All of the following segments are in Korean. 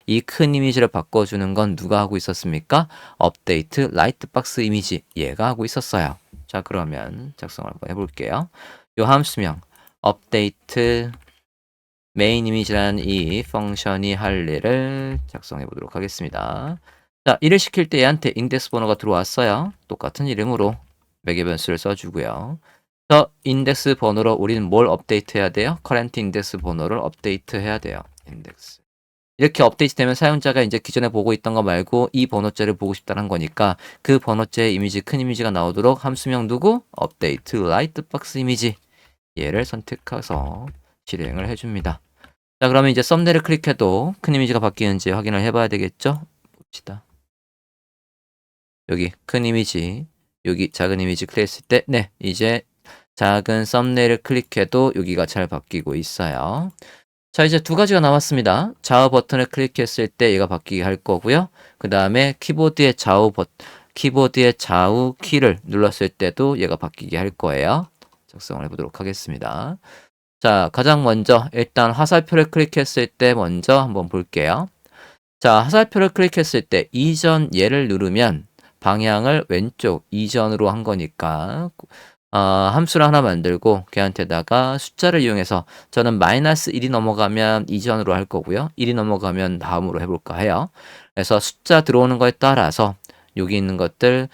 이 큰 이미지를 바꿔주는 건 누가 하고 있었습니까? 업데이트 라이트 박스 이미지 얘가 하고 있었어요. 자, 그러면 작성을 한번 해볼게요. 요 함수명 업데이트 메인 이미지라는 이 펑션이 할 일을 작성해 보도록 하겠습니다. 자, 일을 시킬 때 얘한테 인덱스 번호가 들어왔어요. 똑같은 이름으로 매개 변수를 써주고요. 저 인덱스 번호로 우리는 뭘 업데이트 해야 돼요? 커런트 인덱스 번호를 업데이트 해야 돼요. 인덱스. 이렇게 업데이트 되면 사용자가 이제 기존에 보고 있던 거 말고 이 번호째를 보고 싶다는 거니까 그 번호째 이미지, 큰 이미지가 나오도록 함수명 누구? 업데이트 라이트 박스 이미지. 얘를 선택해서 실행을 해줍니다. 자, 그러면 이제 썸네일을 클릭해도 큰 이미지가 바뀌는지 확인을 해봐야 되겠죠? 봅시다. 여기 큰 이미지, 여기 작은 이미지 클릭했을 때, 네, 이제 작은 썸네일을 클릭해도 여기가 잘 바뀌고 있어요. 자, 이제 두 가지가 남았습니다. 좌우 버튼을 클릭했을 때 얘가 바뀌게 할 거고요. 그 다음에 키보드의 좌우 키를 눌렀을 때도 얘가 바뀌게 할 거예요. 작성을 해보도록 하겠습니다. 자, 가장 먼저 일단 화살표를 클릭했을 때 먼저 한번 볼게요. 자, 화살표를 클릭했을 때 이전 얘를 누르면 방향을 왼쪽 이전으로 한 거니까 함수를 하나 만들고 걔한테다가 숫자를 이용해서 저는 -1이 넘어가면 이전으로 할 거고요. 1이 넘어가면 다음으로 해볼까 해요. 그래서 숫자 들어오는 거에 따라서 여기 있는 것들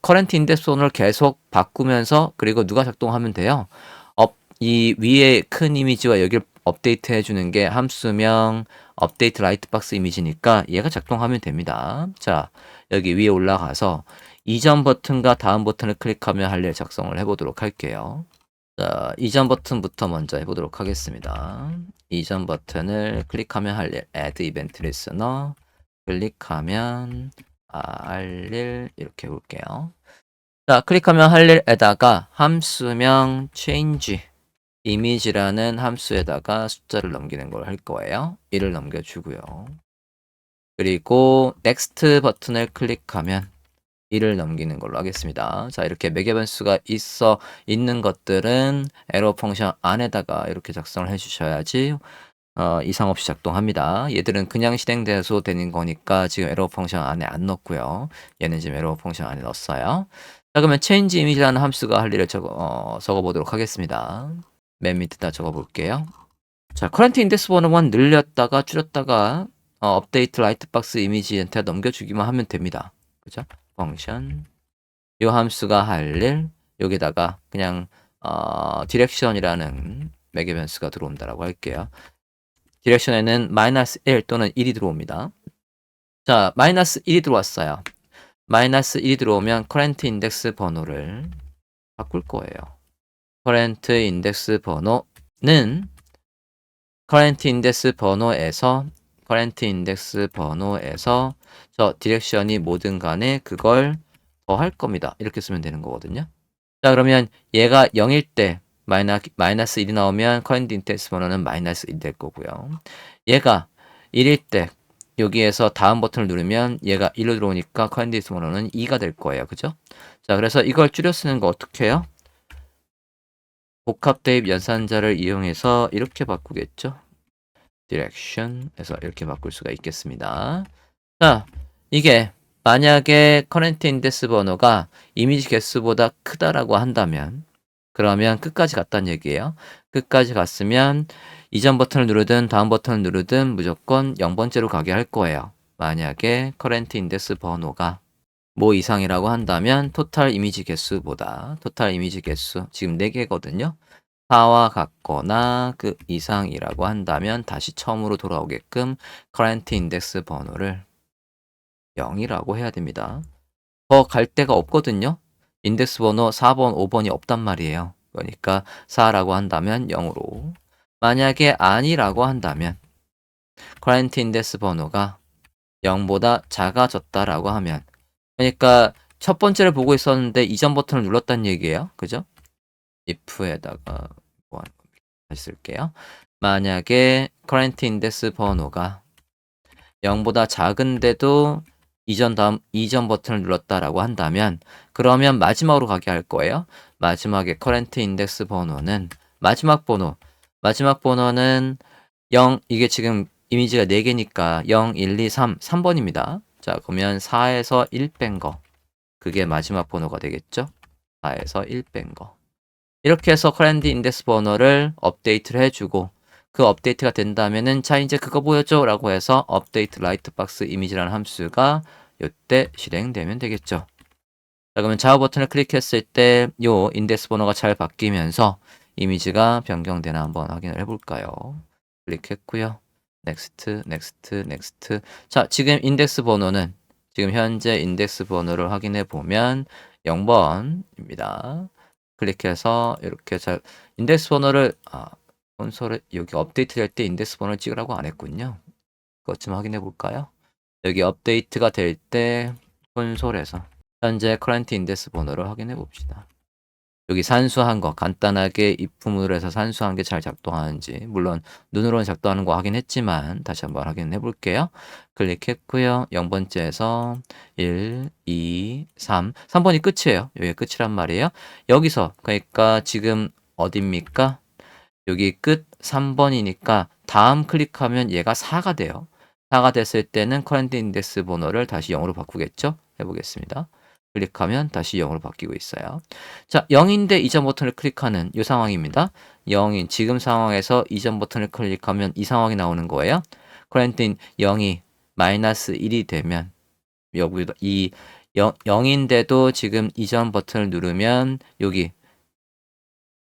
커런트 인덱스 번호를 계속 바꾸면서 그리고 누가 작동하면 돼요. 이 위에 큰 이미지와 여기를 업데이트 해주는 게 함수명 업데이트 라이트 박스 이미지니까 얘가 작동하면 됩니다. 자, 여기 위에 올라가서 이전 버튼과 다음 버튼을 클릭하면 할 일 작성을 해보도록 할게요. 자, 이전 버튼부터 먼저 해보도록 하겠습니다. 이전 버튼을 클릭하면 할 일, add event listener 클릭하면 할 일 이렇게 해볼게요. 자, 클릭하면 할 일에다가 함수명 change 이미지라는 함수에다가 숫자를 넘기는 걸 할 거예요. 1을 넘겨주고요. 그리고 next 버튼을 클릭하면 1을 넘기는 걸로 하겠습니다. 자, 이렇게 매개 변수가 있는 것들은 에러 펑션 안에다가 이렇게 작성을 해주셔야지 이상 없이 작동합니다. 얘들은 그냥 실행돼서 되는 거니까 지금 에러 펑션 안에 안 넣었고요. 얘는 지금 에러 펑션 안에 넣었어요. 자, 그러면 change image라는 함수가 할 일을 적어보도록 하겠습니다. 맨 밑에다 적어볼게요. 자, 커런트 인덱스 번호만 늘렸다가 줄였다가 업데이트 라이트 박스 이미지한테 넘겨주기만 하면 됩니다. 그죠? 펑션 이 함수가 할 일 여기다가 그냥 디렉션이라는 매개 변수가 들어온다라고 할게요. 디렉션에는 -1 또는 1이 들어옵니다. 자, -1이 들어왔어요. -1이 들어오면 커런트 인덱스 번호를 바꿀 거예요. 커런트 인덱스 번호는 커런트 인덱스 번호에서 저 디렉션이 뭐든 간에 그걸 더 할 겁니다. 이렇게 쓰면 되는 거거든요. 자, 그러면 얘가 0일 때 -1이 나오면 커런트 인덱스 번호는 -1이 될 거고요. 얘가 1일 때 여기에서 다음 버튼을 누르면 얘가 1로 들어오니까 커런트 인덱스 번호는 2가 될 거예요. 그죠? 자, 그래서 이걸 줄여 쓰는 거 어떻게 해요? 복합 대입 연산자를 이용해서 이렇게 바꾸겠죠? direction에서 이렇게 바꿀 수가 있겠습니다. 자, 이게 만약에 커런트 인덱스 번호가 이미지 개수보다 크다라고 한다면 그러면 끝까지 갔다는 얘기예요. 끝까지 갔으면 이전 버튼을 누르든 다음 버튼을 누르든 무조건 0번째로 가게 할 거예요. 만약에 커런트 인덱스 번호가 뭐 이상이라고 한다면 토탈 이미지 개수 지금 4개거든요. 4와 같거나 그 이상이라고 한다면 다시 처음으로 돌아오게끔 커런트 인덱스 번호를 0이라고 해야 됩니다. 더 갈 데가 없거든요. 인덱스 번호 4번, 5번이 없단 말이에요. 그러니까 4라고 한다면 0으로. 만약에 아니라고 한다면 커런트 인덱스 번호가 0보다 작아졌다라고 하면 그러니까 첫 번째를 보고 있었는데 이전 버튼을 눌렀다는 얘기예요. 그죠? if에다가 다시 쓸게요. 만약에 커런트 인덱스 번호가 0보다 작은데도 이전 버튼을 눌렀다라고 한다면 그러면 마지막으로 가게 할 거예요. 마지막에 커런트 인덱스 번호는 마지막 번호는 0, 이게 지금 이미지가 4개니까 0, 1, 2, 3, 3번입니다. 자, 그러면 4에서 1 뺀 거. 그게 마지막 번호가 되겠죠? 4에서 1 뺀 거. 이렇게 해서 커렌트 인덱스 번호를 업데이트를 해주고 그 업데이트가 된다면은 자 이제 그거 보여줘 라고 해서 업데이트 라이트 박스 이미지라는 함수가 이때 실행되면 되겠죠. 자, 그러면 좌우 버튼을 클릭했을 때 요 인덱스 번호가 잘 바뀌면서 이미지가 변경되나 한번 확인을 해볼까요? 클릭했고요. 넥스트, 넥스트, 넥스트. 자, 지금 인덱스 번호는 지금 현재 인덱스 번호를 확인해 보면 0번입니다. 클릭해서 이렇게 잘 인덱스 번호를 콘솔에 여기 업데이트 될 때 인덱스 번호를 찍으라고 안 했군요. 그것 좀 확인해 볼까요? 여기 업데이트가 될 때 콘솔에서 현재 커런트 인덱스 번호를 확인해 봅시다. 여기 산수한 거 간단하게 if문으로 해서 산수한 게 잘 작동하는지 물론 눈으로는 작동하는 거 확인했지만 다시 한번 확인해 볼게요. 클릭했고요. 0번째에서 1, 2, 3 3번이 끝이에요. 여기 끝이란 말이에요. 여기서 그러니까 지금 어딥니까? 여기 끝 3번이니까 다음 클릭하면 얘가 4가 돼요. 4가 됐을 때는 커런트 인덱스 번호를 다시 0으로 바꾸겠죠? 해보겠습니다. 클릭하면 다시 0으로 바뀌고 있어요. 자, 0인데 이전 버튼을 클릭하는 이 상황입니다. 0인 지금 상황에서 이전 버튼을 클릭하면 이 상황이 나오는 거예요. 커런트 0이 마이너스 1이 되면 여기도 이 0인데도 지금 이전 버튼을 누르면 여기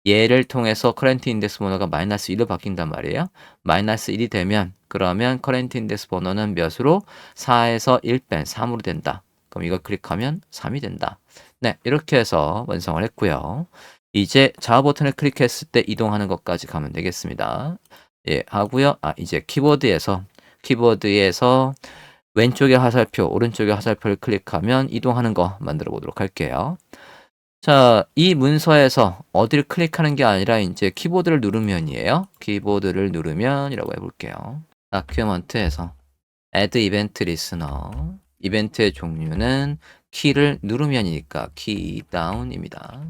얘를 통해서 커런트 인덱스 번호가 마이너스 1로 바뀐단 말이에요. 마이너스 1이 되면 그러면 커런트 인덱스 번호는 몇으로? 4에서 1 뺀 3으로 된다. 그럼 이거 클릭하면 3이 된다. 네, 이렇게 해서 완성을 했고요. 이제 좌우 버튼을 클릭했을 때 이동하는 것까지 가면 되겠습니다. 예, 하고요. 이제 키보드에서 왼쪽에 화살표, 오른쪽에 화살표를 클릭하면 이동하는 거 만들어 보도록 할게요. 자, 이 문서에서 어디를 클릭하는 게 아니라 이제 키보드를 누르면이에요. 키보드를 누르면이라고 해볼게요. 다큐먼트에서 add event listener. 이벤트의 종류는 키를 누르면이니까 키 다운입니다.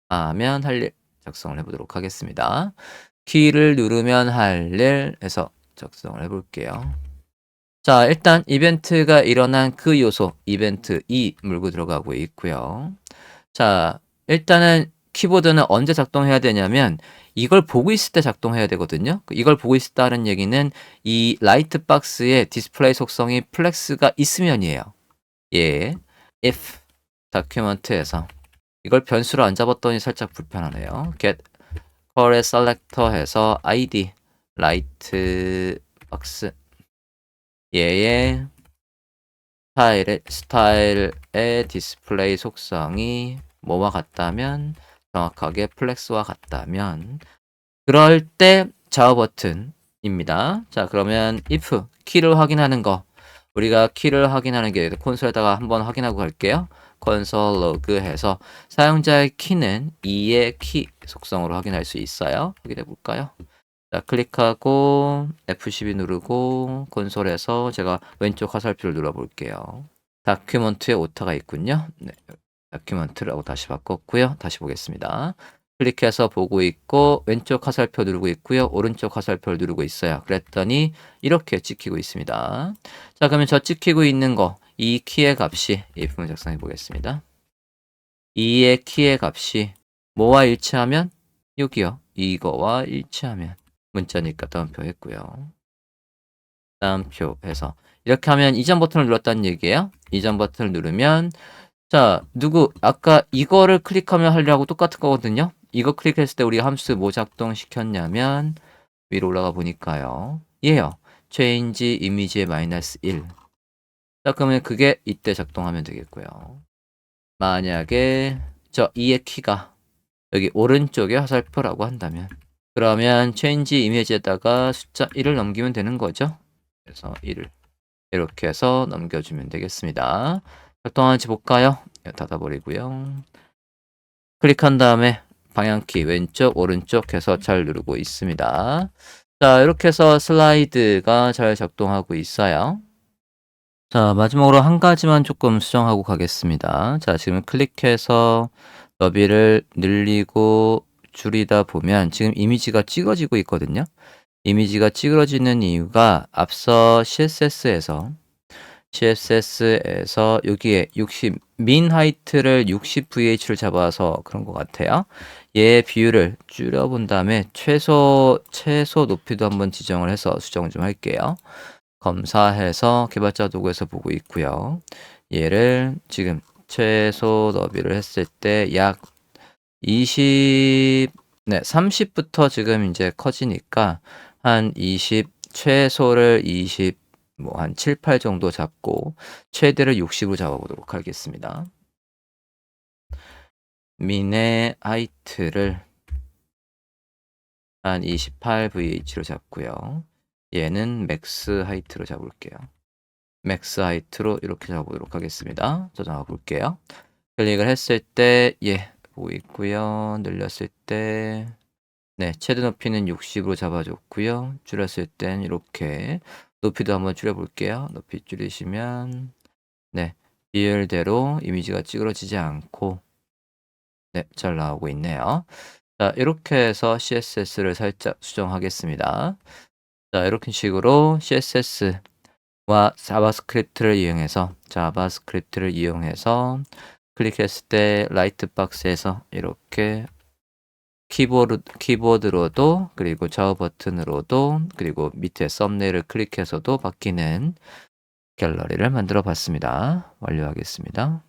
하면 할 일 작성을 해보도록 하겠습니다. 키를 누르면 할 일 해서 작성을 해볼게요. 자, 일단 이벤트가 일어난 그 요소, 이벤트 2 물고 들어가고 있고요. 자, 일단은 키보드는 언제 작동해야 되냐면 이걸 보고 있을 때 작동해야 되거든요. 이걸 보고 있다는 얘기는 이 라이트 박스에 디스플레이 속성이 플렉스가 있으면이에요. 예, if 다큐먼트에서 이걸 변수로 안 잡았더니 살짝 불편하네요. get core selector 해서 id 라이트 박스 얘의 스타일의 디스플레이 속성이 뭐와 같다면 정확하게 플렉스와 같다면 그럴 때 좌우 버튼입니다. 자, 그러면 if 키를 확인하는 거 우리가 키를 확인하는 게 콘솔에다가 한번 확인하고 갈게요. 콘솔 로그 해서 사용자의 키는 2의 키 속성으로 확인할 수 있어요. 확인해 볼까요? 자, 클릭하고 F12 누르고 콘솔에서 제가 왼쪽 화살표를 눌러 볼게요. 다큐먼트에 오타가 있군요. 네, 다큐먼트라고 다시 바꿨고요. 다시 보겠습니다. 클릭해서 보고 있고 왼쪽 화살표 누르고 있고요. 오른쪽 화살표를 누르고 있어요. 그랬더니 이렇게 찍히고 있습니다. 자, 그러면 저 찍히고 있는 거 이 키의 값이 if문 작성해 보겠습니다. 2의 키의 값이 뭐와 일치하면 여기요. 이거와 일치하면 문자니까 다운표 했고요. 다운표 해서 이렇게 하면 이전 버튼을 눌렀다는 얘기예요. 이전 버튼을 누르면 자, 아까 이거를 클릭하면 하려고 똑같은 거거든요. 이거 클릭했을 때 우리 함수 뭐 작동시켰냐면 위로 올라가 보니까요. 얘요. change image의 마이너스 1. 자, 그러면 그게 이때 작동하면 되겠고요. 만약에 저 2의 키가 여기 오른쪽에 화살표라고 한다면 그러면 change image에다가 숫자 1을 넘기면 되는 거죠. 그래서 1을 이렇게 해서 넘겨주면 되겠습니다. 작동하는지 볼까요? 닫아버리고요. 클릭한 다음에 방향키 왼쪽 오른쪽 해서 잘 누르고 있습니다. 자, 이렇게 해서 슬라이드가 잘 작동하고 있어요. 자, 마지막으로 한 가지만 조금 수정하고 가겠습니다. 자, 지금 클릭해서 너비를 늘리고 줄이다 보면 지금 이미지가 찍어지고 있거든요. 이미지가 찌그러지는 이유가 앞서 CSS에서 여기에 60 민 하이트를 60 VH를 잡아서 그런 것 같아요. 얘 비율을 줄여본 다음에 최소 높이도 한번 지정을 해서 수정 좀 할게요. 검사해서 개발자 도구에서 보고 있고요. 얘를 지금 최소 너비를 했을 때 약 20, 네, 30부터 지금 이제 커지니까 한 20, 최소를 20, 뭐 한 7, 8 정도 잡고 최대를 60으로 잡아보도록 하겠습니다. 민의 하이트를 한 28 VH로 잡고요. 얘는 맥스 하이트로 잡을게요. 맥스 하이트로 이렇게 잡아보도록 하겠습니다. 저장해 볼게요. 클릭을 했을 때 보고 있고요. 늘렸을 때 네, 최대 높이는 60으로 잡아줬고요. 줄였을 땐 이렇게 높이도 한번 줄여볼게요. 높이 줄이시면 네, 비율대로 이미지가 찌그러지지 않고 네, 잘 나오고 있네요. 자, 이렇게 해서 CSS를 살짝 수정하겠습니다. 자, 이렇게 식으로 CSS와 자바스크립트를 이용해서 클릭했을 때 라이트 박스에서 이렇게 키보드로도 그리고 좌우 버튼으로도 그리고 밑에 썸네일을 클릭해서도 바뀌는 갤러리를 만들어 봤습니다. 완료하겠습니다.